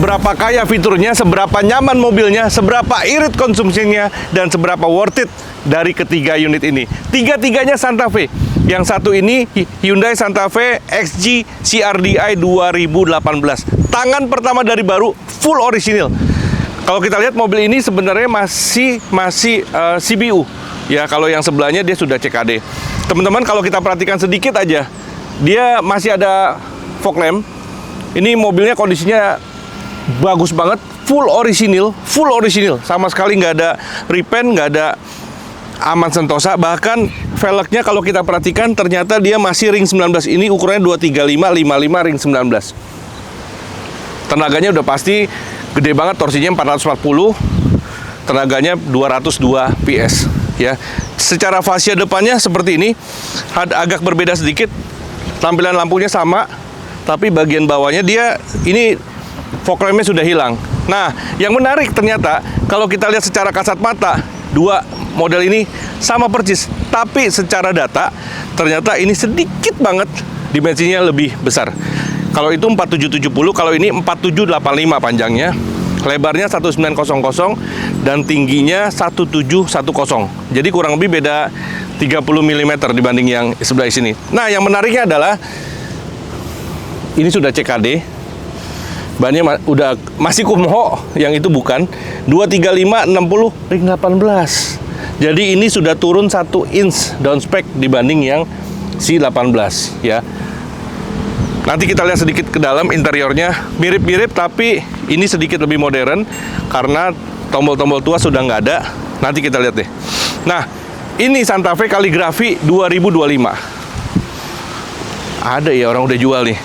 seberapa kaya fiturnya, seberapa nyaman mobilnya, seberapa irit konsumsinya, dan seberapa worth it dari ketiga unit ini. Tiga-tiganya Santa Fe. Yang satu ini Hyundai Santa Fe XG CRDI 2018. Tangan pertama dari baru, full original. Kalau kita lihat mobil ini sebenarnya masih CBU. Ya, kalau yang sebelahnya dia sudah CKD. Teman-teman, kalau kita perhatikan sedikit aja, dia masih ada fog lamp. Ini mobilnya kondisinya bagus banget, full original, sama sekali nggak ada repaint, nggak ada aman sentosa. Bahkan velgnya kalau kita perhatikan ternyata dia masih ring 19. Ini ukurannya 235/55 ring 19. Tenaganya udah pasti gede banget, torsinya 440, tenaganya 202 PS ya. Secara fascia depannya seperti ini, agak berbeda sedikit. Tampilan lampunya sama, tapi bagian bawahnya dia ini fog lampnya sudah hilang. Nah, yang menarik ternyata kalau kita lihat secara kasat mata, dua model ini sama persis, tapi secara data ternyata ini sedikit banget dimensinya lebih besar. Kalau itu 4770, kalau ini 4785 panjangnya, lebarnya 1900 dan tingginya 1710. Jadi kurang lebih beda 30 mm dibanding yang sebelah sini. Nah, yang menariknya adalah ini sudah CKD. Bannya udah masih Kumho, yang itu bukan. 235/60 ring 18. Jadi ini sudah turun 1 inch down spec dibanding yang si 18 ya. Nanti kita lihat sedikit ke dalam interiornya, mirip-mirip tapi ini sedikit lebih modern karena tombol-tombol tua sudah nggak ada. Nanti kita lihat deh. Nah, ini Santa Fe kaligrafi 2025. Ada ya, orang udah jual nih.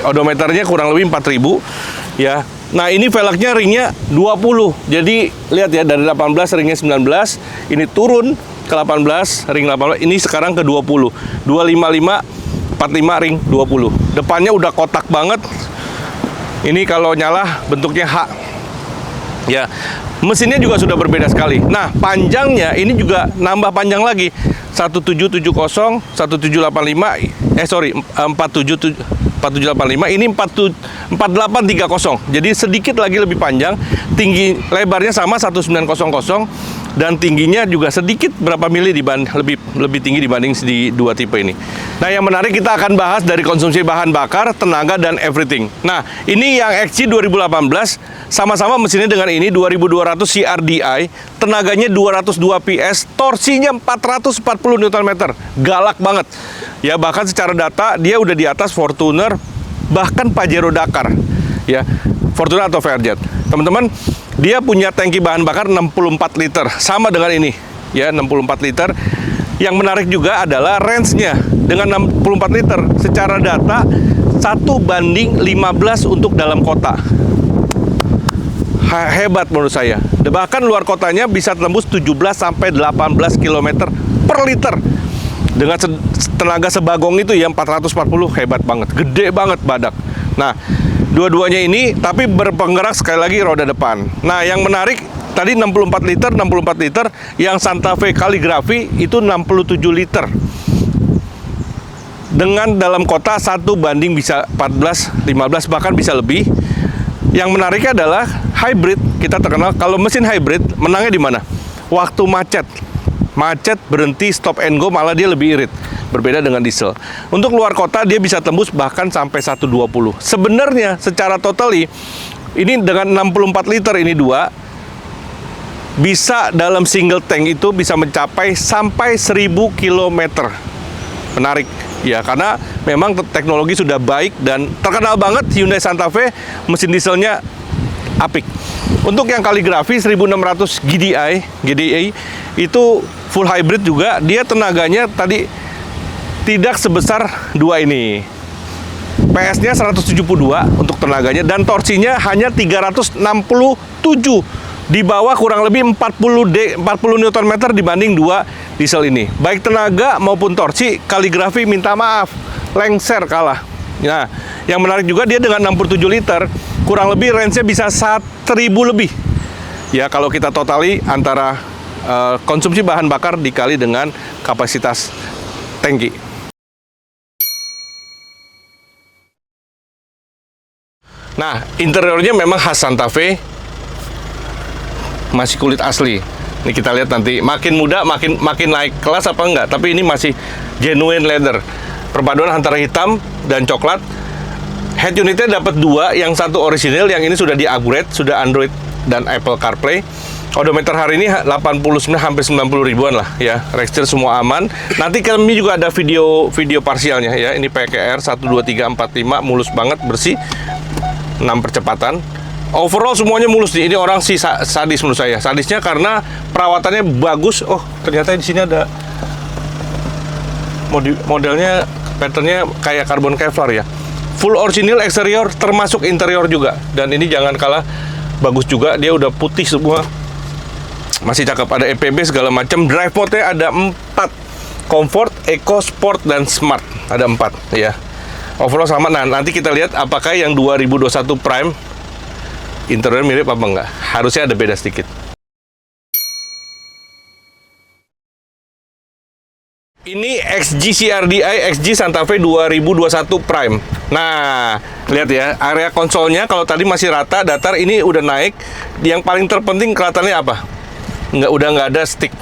Odometernya kurang lebih 4000 ya. Nah, ini velgnya ringnya 20. Jadi lihat ya, dari 18 ringnya 19, ini turun ke 18 ring 18, ini sekarang ke 20. 255 45 ring 20. Depannya udah kotak banget. Ini kalau nyala bentuknya H. Ya. Mesinnya juga sudah berbeda sekali. Nah, panjangnya ini juga nambah panjang lagi. 1770, 1785, 4785, ini 4830. Jadi sedikit lagi lebih panjang. Tinggi lebarnya sama 1900 dan tingginya juga sedikit berapa mili lebih tinggi dibanding di dua tipe ini. Nah, yang menarik kita akan bahas dari konsumsi bahan bakar, tenaga dan everything. Nah, ini yang XC 2018 sama-sama mesinnya dengan ini 2200 CRDI, tenaganya 202 PS, torsinya 440 Nm. Galak banget. Ya, bahkan secara data dia udah di atas Fortuner, bahkan Pajero Dakar. Ya, Fortuner atau Fairjet. Teman-teman, dia punya tangki bahan bakar 64 liter, sama dengan ini. Ya, 64 liter. Yang menarik juga adalah range-nya dengan 64 liter. Secara data 1:15 untuk dalam kota. Hebat menurut saya. Bahkan luar kotanya bisa tembus 17-18 km per liter. Dengan tenaga sebagong itu ya 440, hebat banget. Gede banget badak. Nah, dua-duanya ini tapi berpenggerak sekali lagi roda depan. Nah, yang menarik tadi 64 liter, yang Santa Fe kaligrafi itu 67 liter. Dengan dalam kota 1 banding bisa 14, 15 bahkan bisa lebih. Yang menariknya adalah hybrid. Kita terkenal kalau mesin hybrid menangnya di mana? Waktu macet. Macet berhenti stop and go malah dia lebih irit. Berbeda dengan diesel. Untuk luar kota dia bisa tembus bahkan sampai 120. Sebenarnya secara totally ini dengan 64 liter ini dua bisa dalam single tank itu bisa mencapai sampai 1000 km. Menarik ya, karena memang teknologi sudah baik dan terkenal banget Hyundai Santa Fe mesin dieselnya apik. Untuk yang kaligrafi 1600 GDI itu full hybrid juga, dia tenaganya tadi tidak sebesar dua ini. PS-nya 172 untuk tenaganya dan torsinya hanya 367, di bawah kurang lebih 40 Nm dibanding dua diesel ini. Baik tenaga maupun torsi, kaligrafi minta maaf, lengser kalah. Nah, yang menarik juga dia dengan 67 liter, kurang lebih range-nya bisa 1000 lebih. Ya, kalau kita totali antara konsumsi bahan bakar dikali dengan kapasitas tangki. Nah, interiornya memang khas Santa Fe, masih kulit asli. Ini kita lihat nanti makin muda makin naik kelas apa enggak, tapi ini masih genuine leather. Perpaduan antara hitam dan coklat. Head unitnya dapat dua, yang satu original, yang ini sudah di-upgrade, sudah Android dan Apple CarPlay. Odometer hari ini 89 hampir 90 ribuan lah ya. Register semua aman. Nanti kami juga ada video parsialnya ya. Ini PKR 12345, mulus banget, bersih. 6 percepatan. Overall semuanya mulus nih. Ini orang sih sadis menurut saya. Sadisnya karena perawatannya bagus. Oh, ternyata di sini ada modelnya, patternnya kayak karbon Kevlar ya. Full original eksterior termasuk interior juga. Dan ini jangan kalah bagus juga. Dia udah putih semua. Masih cakep, ada EPB segala macam. Drive mode-nya ada 4. Comfort, Eco, Sport, dan Smart. Ada 4 ya. Overall sama. Nah, nanti kita lihat apakah yang 2021 Prime interior mirip apa enggak. Harusnya ada beda sedikit. Ini XG CRDI XG Santa Fe 2021 Prime. Nah, lihat ya, area konsolnya kalau tadi masih rata, datar, ini udah naik. Yang paling terpenting kelihatannya apa? Udah nggak ada stick.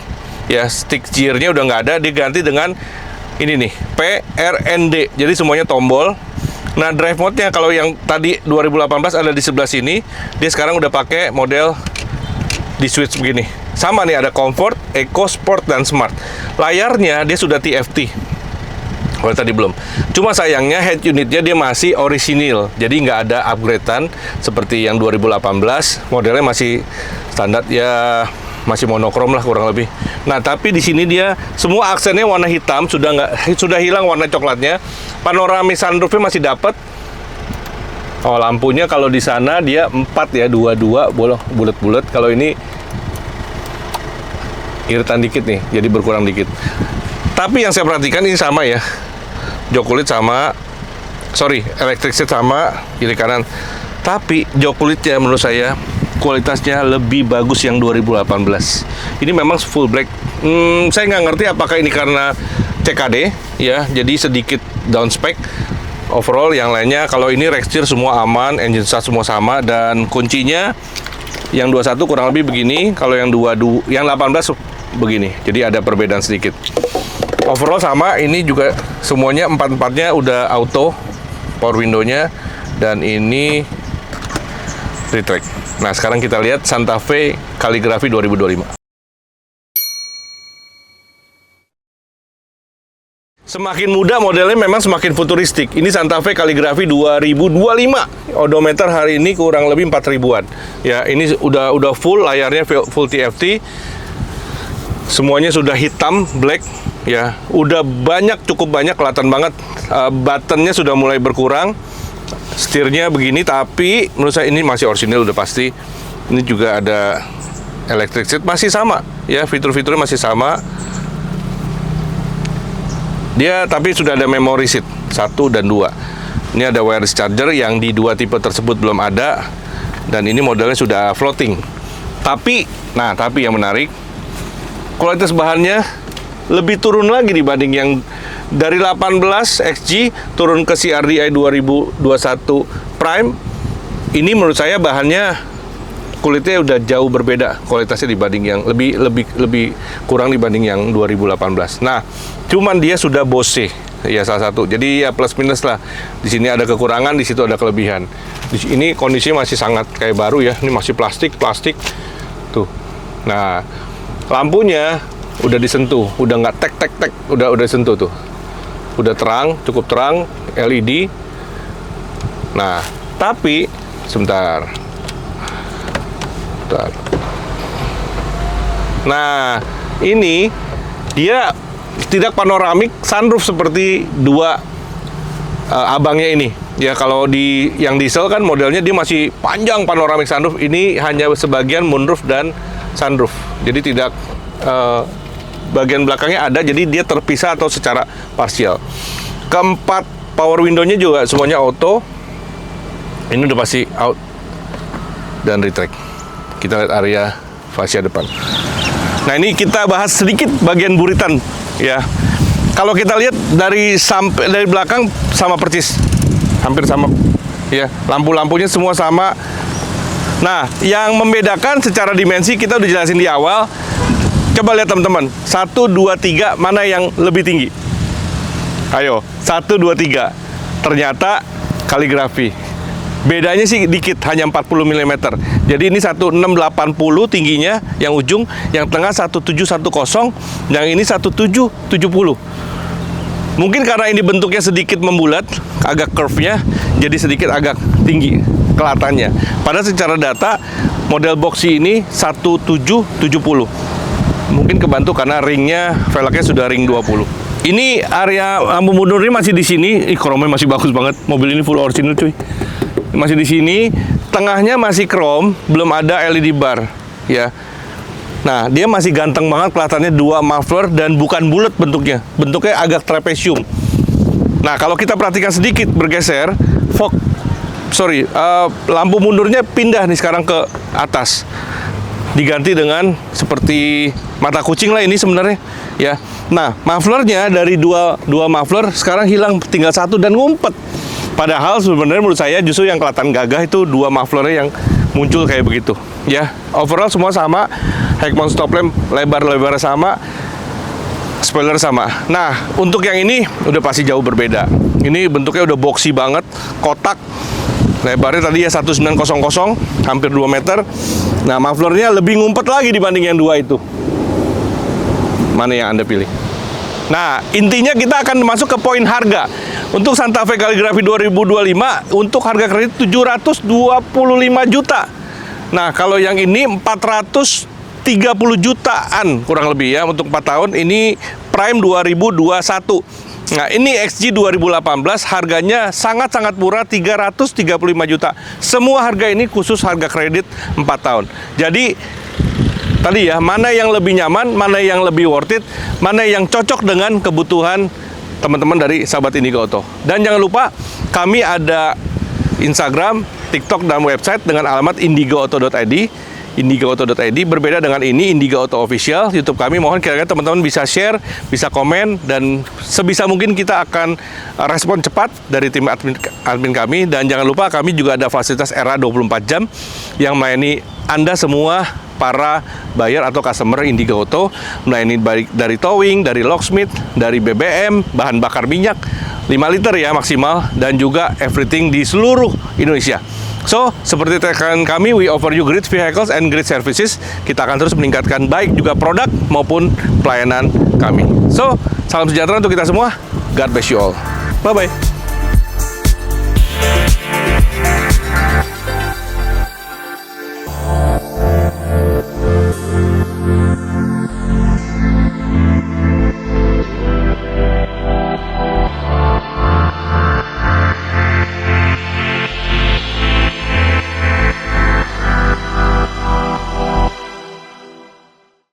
Ya, stick gear-nya udah nggak ada, diganti dengan ini nih, PRND. Jadi semuanya tombol. Nah, drive mode-nya kalau yang tadi 2018 ada di sebelah sini, dia sekarang udah pakai model di switch begini. Sama nih, ada Comfort, Eco, Sport, dan Smart. Layarnya dia sudah TFT. Kalau tadi belum. Cuma sayangnya head unitnya dia masih orisinil. Jadi nggak ada upgradean seperti yang 2018. Modelnya masih standar ya, masih monokrom lah kurang lebih. Nah, tapi di sini dia semua aksennya warna hitam, sudah hilang warna coklatnya. Panoramic sunroofnya masih dapat. Oh, lampunya kalau di sana dia 4 ya, 22 bulat-bulat. Kalau ini iritan dikit nih, jadi berkurang dikit. Tapi yang saya perhatikan ini sama ya. Jok kulit sama, electric seat sama, kiri kanan. Tapi jok kulitnya menurut saya kualitasnya lebih bagus yang 2018. Ini memang full black. Saya nggak ngerti apakah ini karena CKD ya, jadi sedikit down spec. Overall yang lainnya, kalau ini register semua aman, engine start semua sama, dan kuncinya yang 21 kurang lebih begini, kalau yang 18 begini. Jadi ada perbedaan sedikit. Overall sama, ini juga semuanya 4-4-nya udah auto, power window-nya, dan ini retract. Nah, sekarang kita lihat Santa Fe Calligraphy 2025. Semakin muda modelnya memang semakin futuristik. Ini Santa Fe Calligraphy 2025. Odometer hari ini kurang lebih 4 ribuan. Ya, ini udah full, layarnya full TFT. Semuanya sudah hitam, black. Ya, udah cukup banyak, kelihatan banget. Buttonnya sudah mulai berkurang. Setirnya begini, tapi menurut saya ini masih orisinil udah pasti. Ini juga ada electric seat, masih sama. Ya, fitur-fiturnya masih sama. Dia tapi sudah ada memory seat 1 dan 2. Ini ada wireless charger yang di 2 tipe tersebut belum ada, dan ini modelnya sudah floating. Tapi yang menarik, kualitas bahannya lebih turun lagi dibanding yang dari 18 XG turun ke CRDI 2021 Prime. Ini menurut saya bahannya, kulitnya udah jauh berbeda kualitasnya dibanding yang lebih kurang dibanding yang 2018. Nah, cuman dia sudah Bose ya salah satu. Jadi ya plus minus lah. Di sini ada kekurangan, di situ ada kelebihan. Di sini kondisinya masih sangat kayak baru ya. Ini masih plastik tuh. Nah, lampunya udah disentuh, udah nggak tek, udah disentuh tuh. Udah terang, cukup terang, LED. Nah, tapi sebentar. Nah, ini dia tidak panoramik sunroof seperti dua abangnya ini. Ya, kalau di yang diesel kan modelnya dia masih panjang panoramik sunroof. Ini hanya sebagian moonroof dan sunroof. Jadi tidak bagian belakangnya ada, jadi dia terpisah atau secara parsial. Keempat power window-nya juga semuanya auto. Ini udah pasti out dan retract. Kita lihat area fascia depan. Nah, ini kita bahas sedikit bagian buritan ya. Kalau kita lihat dari belakang sama persis, hampir sama ya. Lampu-lampunya semua sama. Nah, yang membedakan secara dimensi kita udah jelasin di awal. Coba lihat teman-teman, 1, 2, 3 mana yang lebih tinggi? Ayo, 1, 2, 3. Ternyata kaligrafi. Bedanya sih dikit, hanya 40 mm. Jadi ini 1680 tingginya yang ujung, yang tengah 1710, yang ini 1770. Mungkin karena ini bentuknya sedikit membulat, agak curve-nya, jadi sedikit agak tinggi kelihatannya. Padahal secara data model boxy ini 1770. Mungkin kebantu karena ringnya, velgnya sudah ring 20. Ini area lampu mundur ini masih di sini. Chrome-nya masih bagus banget. Mobil ini full original cuy. Masih di sini. Tengahnya masih chrome, belum ada LED bar, ya. Nah, dia masih ganteng banget kelihatannya, 2 muffler dan bukan bulat bentuknya. Bentuknya agak trapesium. Nah, kalau kita perhatikan sedikit bergeser, lampu mundurnya pindah nih sekarang ke atas. Diganti dengan seperti mata kucing lah ini sebenarnya, ya. Nah, mufflernya dari dua muffler sekarang hilang, tinggal 1 dan ngumpet. Padahal sebenarnya menurut saya justru yang kelihatan gagah itu 2 mufflernya yang muncul kayak begitu, ya. Overall semua sama, head mount stop lamp lebar-lebar sama, spoiler sama. Nah, untuk yang ini udah pasti jauh berbeda. Ini bentuknya udah boxy banget, kotak. Lebarnya tadi ya 1900, hampir 2 meter. Nah, mufflernya lebih ngumpet lagi dibanding yang 2 itu. Mana yang Anda pilih? Nah, intinya kita akan masuk ke poin harga. Untuk Santa Fe Calligraphy 2025, untuk harga kredit 725 juta. Nah, kalau yang ini 430 jutaan kurang lebih ya untuk 4 tahun. Ini Prime 2021. Nah, ini XG 2018 harganya sangat-sangat murah, 335 juta. Semua harga ini khusus harga kredit 4 tahun. Jadi tadi ya, mana yang lebih nyaman, mana yang lebih worth it, mana yang cocok dengan kebutuhan teman-teman dari sahabat Indigo Auto. Dan jangan lupa, kami ada Instagram, TikTok, dan website dengan alamat indigoauto.id. indigoauto.id berbeda dengan ini, Indigo Auto Official, YouTube kami. Mohon kira-kira teman-teman bisa share, bisa komen, dan sebisa mungkin kita akan respon cepat dari tim admin kami. Dan jangan lupa, kami juga ada fasilitas era 24 jam yang melayani Anda semua para buyer atau customer Indigo Auto, melayani baik dari towing, dari locksmith, dari BBM, bahan bakar minyak 5 liter ya maksimal, dan juga everything di seluruh Indonesia. So, seperti tekan kami, we offer you great vehicles and great services. Kita akan terus meningkatkan baik juga produk maupun pelayanan kami. So, salam sejahtera untuk kita semua. God bless you all. Bye-bye.